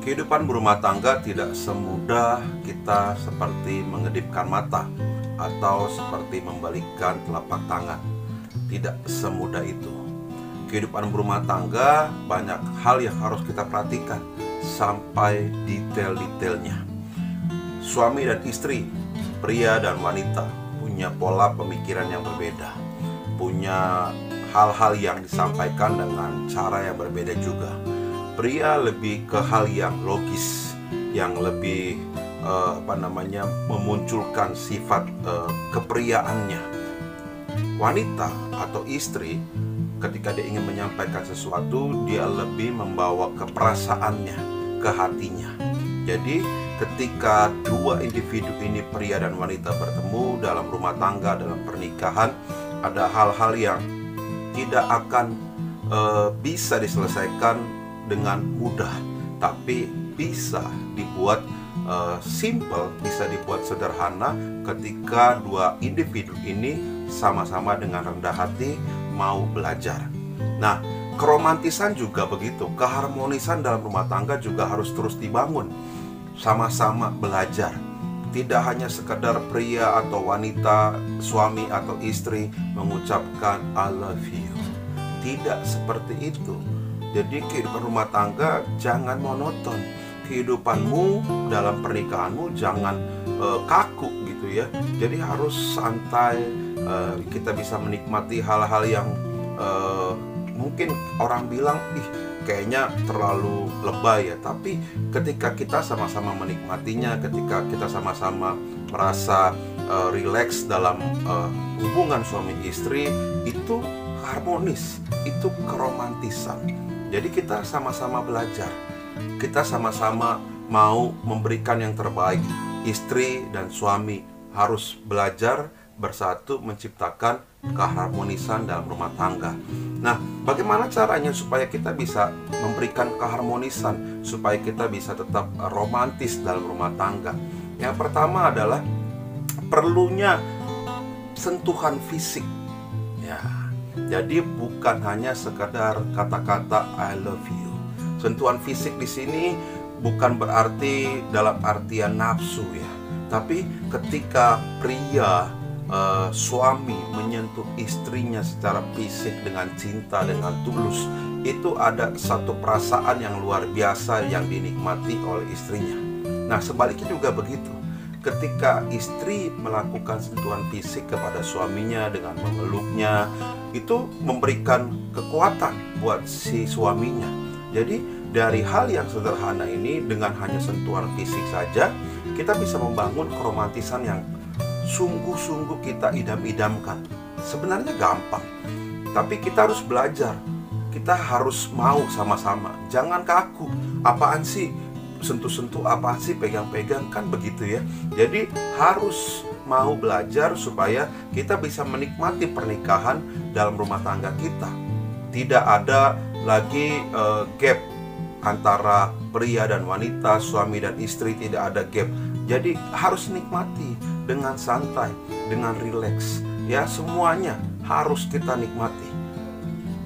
Kehidupan berumah tangga tidak semudah kita seperti mengedipkan mata atau seperti membalikkan telapak tangan. Tidak semudah itu. Kehidupan berumah tangga banyak hal yang harus kita perhatikan sampai detail-detailnya. Suami dan istri, pria dan wanita punya pola pemikiran yang berbeda, punya hal-hal yang disampaikan dengan cara yang berbeda juga. Pria lebih ke hal yang logis, yang lebih memunculkan sifat kepriaannya. Wanita atau istri ketika dia ingin menyampaikan sesuatu, dia lebih membawa keperasaannya, ke hatinya. Jadi ketika dua individu ini, pria dan wanita, bertemu dalam rumah tangga, dalam pernikahan, ada hal-hal yang tidak akan bisa diselesaikan dengan mudah, tapi bisa dibuat simple, bisa dibuat sederhana ketika dua individu ini sama-sama dengan rendah hati mau belajar. Nah, keromantisan juga begitu, keharmonisan dalam rumah tangga juga harus terus dibangun. Sama-sama belajar. Tidak hanya sekedar pria atau wanita, suami atau istri mengucapkan I love you. Tidak seperti itu. Jadi kehidupan rumah tangga jangan monoton. Kehidupanmu dalam pernikahanmu jangan kaku gitu ya. Jadi harus santai. Kita bisa menikmati hal-hal yang mungkin orang bilang, kayaknya terlalu lebay ya. Tapi ketika kita sama-sama menikmatinya, ketika kita sama-sama merasa rileks dalam hubungan suami istri, itu harmonis, itu keromantisan. Jadi kita sama-sama belajar, kita sama-sama mau memberikan yang terbaik. Istri dan suami harus belajar bersatu menciptakan keharmonisan dalam rumah tangga. Nah, bagaimana caranya supaya kita bisa memberikan keharmonisan, supaya kita bisa tetap romantis dalam rumah tangga? Yang pertama adalah perlunya sentuhan fisik. Ya, jadi bukan hanya sekadar kata-kata I love you. Sentuhan fisik di sini bukan berarti dalam artian nafsu ya, tapi ketika pria suami menyentuh istrinya secara fisik dengan cinta, dengan tulus, itu ada satu perasaan yang luar biasa yang dinikmati oleh istrinya. Nah, sebaliknya juga begitu. Ketika istri melakukan sentuhan fisik kepada suaminya dengan memeluknya, itu memberikan kekuatan buat si suaminya. Jadi dari hal yang sederhana ini, dengan hanya sentuhan fisik saja, kita bisa membangun keromantisan yang sungguh-sungguh kita idam-idamkan. Sebenarnya gampang, tapi kita harus belajar. Kita harus mau sama-sama. Jangan kaku. Apaan sih sentuh-sentuh, apaan sih pegang-pegang, kan begitu ya. Jadi harus mau belajar supaya kita bisa menikmati pernikahan dalam rumah tangga kita. Tidak ada lagi gap antara pria dan wanita, suami dan istri, tidak ada gap. Jadi harus nikmati dengan santai, dengan rileks. Ya, semuanya harus kita nikmati.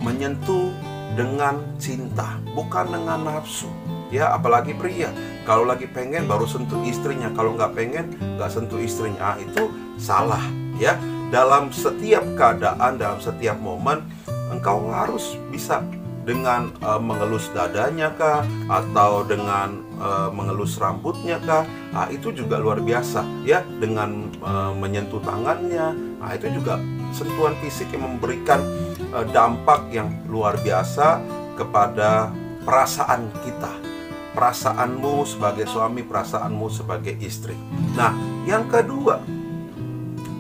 Menyentuh dengan cinta, bukan dengan nafsu. Ya, apalagi pria, kalau lagi pengen baru sentuh istrinya, kalau nggak pengen nggak sentuh istrinya. Itu salah ya. Dalam setiap keadaan, dalam setiap momen, engkau harus bisa dengan mengelus dadanya kah, atau dengan mengelus rambutnya kah, itu juga luar biasa ya. Dengan menyentuh tangannya, itu juga sentuhan fisik yang memberikan dampak yang luar biasa kepada perasaan kita, perasaanmu sebagai suami, perasaanmu sebagai istri. Nah, yang kedua,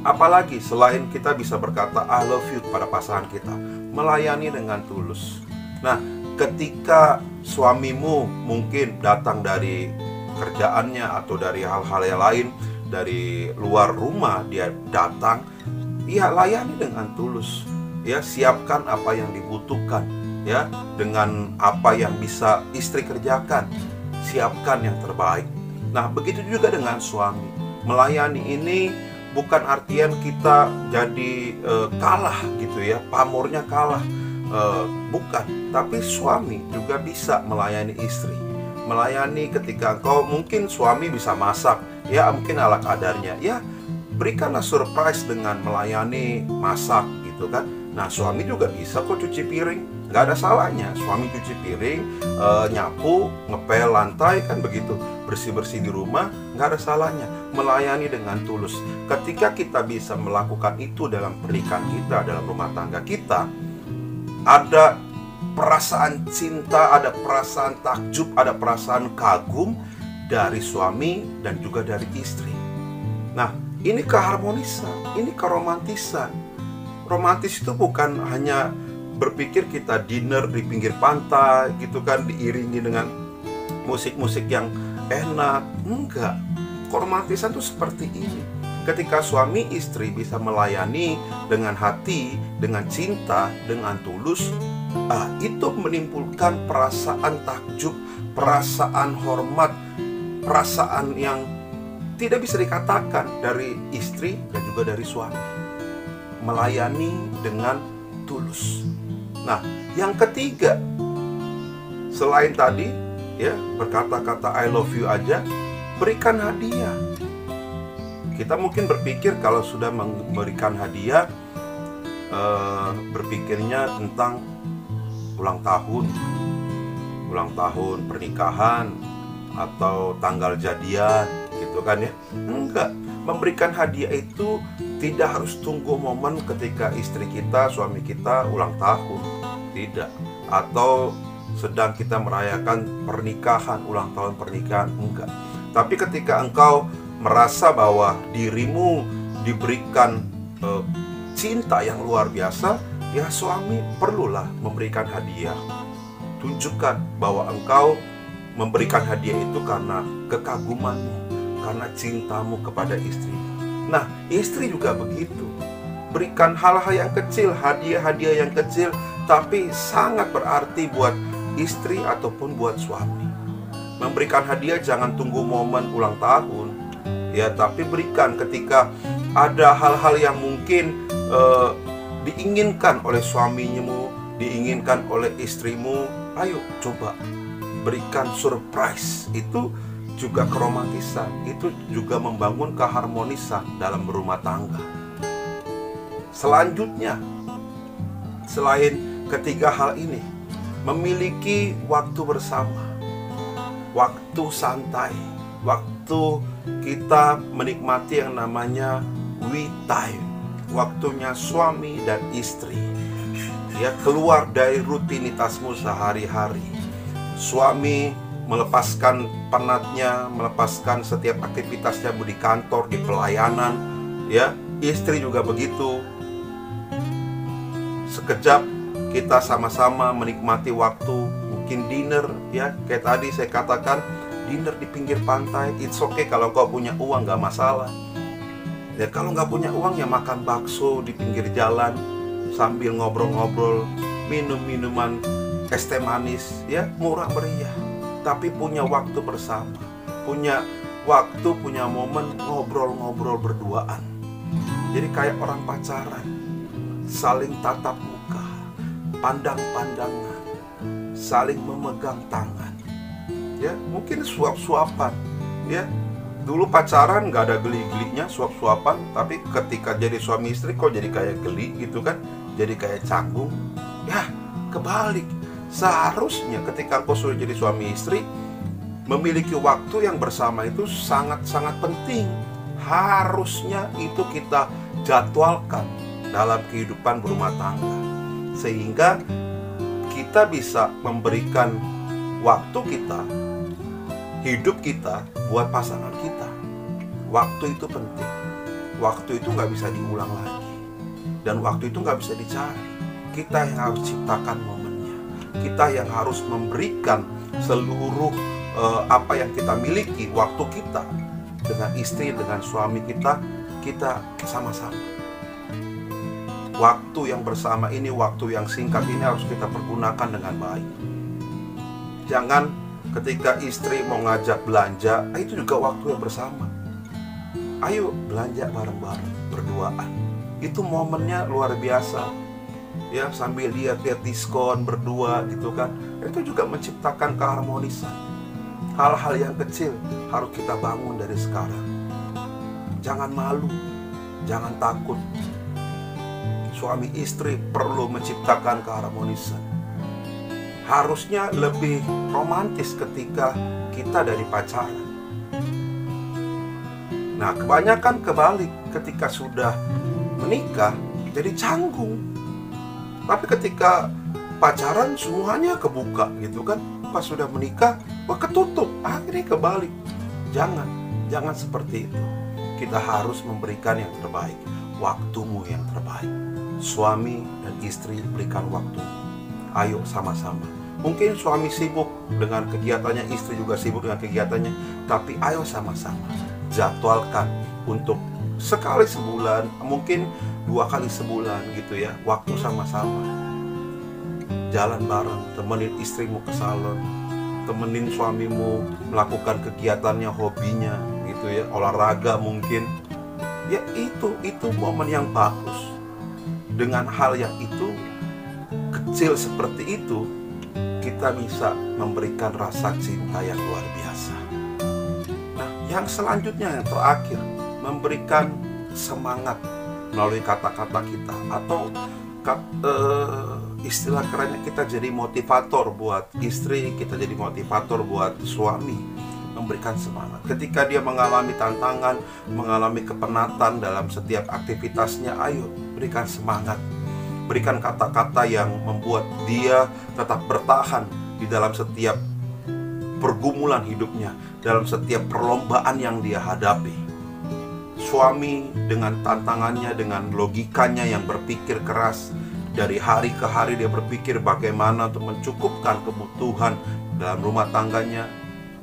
apalagi selain kita bisa berkata I love you kepada pasangan kita, melayani dengan tulus. Nah, ketika suamimu mungkin datang dari kerjaannya atau dari hal-hal yang lain, dari luar rumah dia datang, ya layani dengan tulus. Ya, siapkan apa yang dibutuhkan, ya, dengan apa yang bisa istri kerjakan, siapkan yang terbaik. Nah, begitu juga dengan suami. Melayani ini bukan artian kita jadi kalah gitu ya, pamornya kalah. Bukan, tapi suami juga bisa melayani istri. Melayani ketika engkau, mungkin suami bisa masak, ya mungkin ala kadarnya, ya berikanlah surprise dengan melayani masak gitu kan. Nah, suami juga bisa kok cuci piring, nggak ada salahnya. Suami cuci piring, nyapu, ngepel lantai, kan begitu, bersih-bersih di rumah, nggak ada salahnya. Melayani dengan tulus. Ketika kita bisa melakukan itu dalam pernikahan kita, dalam rumah tangga kita, ada perasaan cinta, ada perasaan takjub, ada perasaan kagum dari suami dan juga dari istri. Nah, ini keharmonisan, ini keromantisan. Romantis itu bukan hanya berpikir kita dinner di pinggir pantai gitu kan, diiringi dengan musik-musik yang enak. Enggak. Keromantisan itu seperti ini. Ketika suami istri bisa melayani dengan hati, dengan cinta, dengan tulus, itu menimbulkan perasaan takjub, perasaan hormat, perasaan yang tidak bisa dikatakan dari istri dan juga dari suami. Melayani dengan tulus. Nah, yang ketiga, selain tadi ya berkata-kata I love you aja, berikan hadiah. Kita mungkin berpikir kalau sudah memberikan hadiah, berpikirnya tentang ulang tahun pernikahan atau tanggal jadian gitu kan ya. Enggak, memberikan hadiah itu tidak harus tunggu momen ketika istri kita, suami kita ulang tahun, tidak, atau sedang kita merayakan pernikahan, ulang tahun pernikahan, enggak. Tapi ketika engkau merasa bahwa dirimu diberikan cinta yang luar biasa, ya suami perlulah memberikan hadiah. Tunjukkan bahwa engkau memberikan hadiah itu karena kekagumanmu, karena cintamu kepada istri. Nah, istri juga begitu. Berikan hal-hal yang kecil, hadiah-hadiah yang kecil, tapi sangat berarti buat istri ataupun buat suami. Memberikan hadiah jangan tunggu momen ulang tahun, ya, tapi berikan ketika ada hal-hal yang mungkin diinginkan oleh suamimu, diinginkan oleh istrimu. Ayo coba berikan surprise. Itu juga keromantisan, itu juga membangun keharmonisan dalam berumah tangga. Selanjutnya, selain ketiga hal ini, memiliki waktu bersama, waktu santai, waktu kita menikmati yang namanya we time, waktunya suami dan istri. Ya, keluar dari rutinitasmu sehari-hari. Suami melepaskan penatnya, melepaskan setiap aktivitasnya di kantor, di pelayanan, ya. Istri juga begitu. Sekejap kita sama-sama menikmati waktu, mungkin dinner, ya. Kayak tadi saya katakan, dinner di pinggir pantai, it's okay kalau kau punya uang, gak masalah. Ya, kalau nggak punya uang ya makan bakso di pinggir jalan sambil ngobrol-ngobrol, minum minuman es teh manis, ya, murah meriah. Tapi punya waktu bersama, punya waktu, punya momen ngobrol-ngobrol berduaan. Jadi kayak orang pacaran, saling tatap muka, pandang-pandangan, saling memegang tangan. Ya, mungkin suap-suapan, ya. Dulu pacaran nggak ada geli-gelinya, suap-suapan. Tapi ketika jadi suami istri kok jadi kayak geli gitu kan, jadi kayak canggung. Ya, kebalik. Seharusnya ketika kau sudah jadi suami istri, memiliki waktu yang bersama itu sangat-sangat penting. Harusnya itu kita jadwalkan dalam kehidupan berumah tangga, sehingga kita bisa memberikan waktu kita, hidup kita buat pasangan kita. Waktu itu penting. Waktu itu nggak bisa diulang lagi, dan waktu itu nggak bisa dicari. Kita yang harus ciptakan momennya. Kita yang harus memberikan seluruh apa yang kita miliki, waktu kita dengan istri, dengan suami kita sama-sama. Waktu yang bersama ini, waktu yang singkat ini harus kita pergunakan dengan baik. Jangan ketika istri mau ngajak belanja, itu juga waktu yang bersama. Ayo belanja bareng-bareng, berduaan. Itu momennya luar biasa. Ya, sambil lihat-lihat diskon berdua gitu kan. Itu juga menciptakan keharmonisan. Hal-hal yang kecil harus kita bangun dari sekarang. Jangan malu, jangan takut. Suami istri perlu menciptakan keharmonisan. Harusnya lebih romantis ketika kita dari pacaran. Nah, kebanyakan kebalik, ketika sudah menikah jadi canggung. Tapi ketika pacaran semuanya kebuka gitu kan. Pas sudah menikah, ketutup. Akhirnya kebalik. Jangan seperti itu. Kita harus memberikan yang terbaik. Waktumu yang terbaik. Suami dan istri berikan waktu. Ayo sama-sama. Mungkin suami sibuk dengan kegiatannya, istri juga sibuk dengan kegiatannya, tapi ayo sama-sama jadwalkan untuk sekali sebulan, mungkin 2 kali sebulan gitu ya, waktu sama-sama. Jalan bareng, temenin istrimu ke salon, temenin suamimu melakukan kegiatannya, hobinya gitu ya, olahraga mungkin. Ya itu momen yang bagus. Dengan hal yang itu kecil seperti itu, kita bisa memberikan rasa cinta yang luar biasa. Nah, yang selanjutnya, yang terakhir, memberikan semangat melalui kata-kata kita, atau istilah kerennya kita jadi motivator buat istri, kita jadi motivator buat suami, memberikan semangat. Ketika dia mengalami tantangan, mengalami kepenatan dalam setiap aktivitasnya, ayo berikan semangat. Berikan kata-kata yang membuat dia tetap bertahan di dalam setiap pergumulan hidupnya, dalam setiap perlombaan yang dia hadapi. Suami dengan tantangannya, dengan logikanya yang berpikir keras, dari hari ke hari dia berpikir bagaimana untuk mencukupkan kebutuhan dalam rumah tangganya,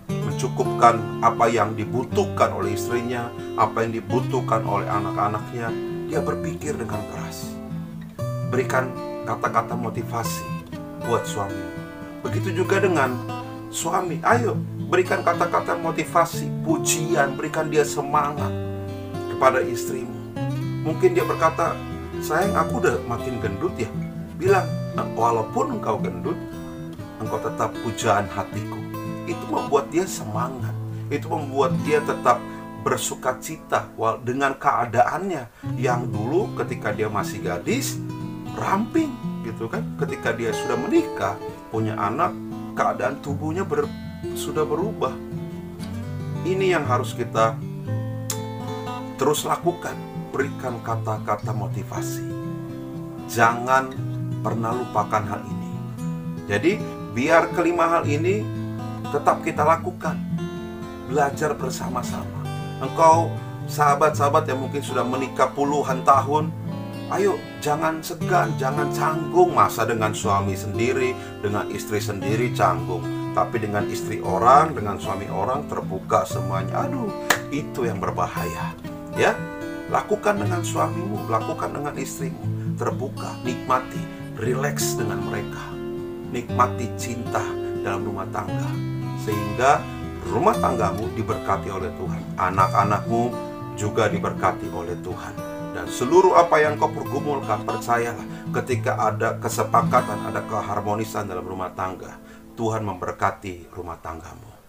mencukupkan apa yang dibutuhkan oleh istrinya, apa yang dibutuhkan oleh anak-anaknya. Dia berpikir dengan keras. Berikan kata-kata motivasi buat suami. Begitu juga dengan suami. Ayo berikan kata-kata motivasi, pujian, berikan dia semangat kepada istrimu. Mungkin dia berkata, sayang aku udah makin gendut ya. Bilang, walaupun engkau gendut, engkau tetap pujaan hatiku. Itu membuat dia semangat. Itu membuat dia tetap bersuka cita dengan keadaannya yang dulu ketika dia masih gadis ramping gitu kan. Ketika dia sudah menikah, punya anak, keadaan tubuhnya sudah berubah. Ini yang harus kita terus lakukan. Berikan kata-kata motivasi. Jangan pernah lupakan hal ini. Jadi biar kelima hal ini tetap kita lakukan. Belajar bersama-sama. Engkau sahabat-sahabat yang mungkin sudah menikah puluhan tahun, ayo jangan segan, jangan canggung. Masa dengan suami sendiri, dengan istri sendiri canggung, tapi dengan istri orang, dengan suami orang terbuka semuanya. Aduh, itu yang berbahaya. Ya, lakukan dengan suamimu, lakukan dengan istrimu, terbuka, nikmati, rileks dengan mereka, nikmati cinta dalam rumah tangga, sehingga rumah tanggamu diberkati oleh Tuhan, anak-anakmu juga diberkati oleh Tuhan. Dan seluruh apa yang kau pergumulkan, percayalah, ketika ada kesepakatan, ada keharmonisan dalam rumah tangga, Tuhan memberkati rumah tanggamu.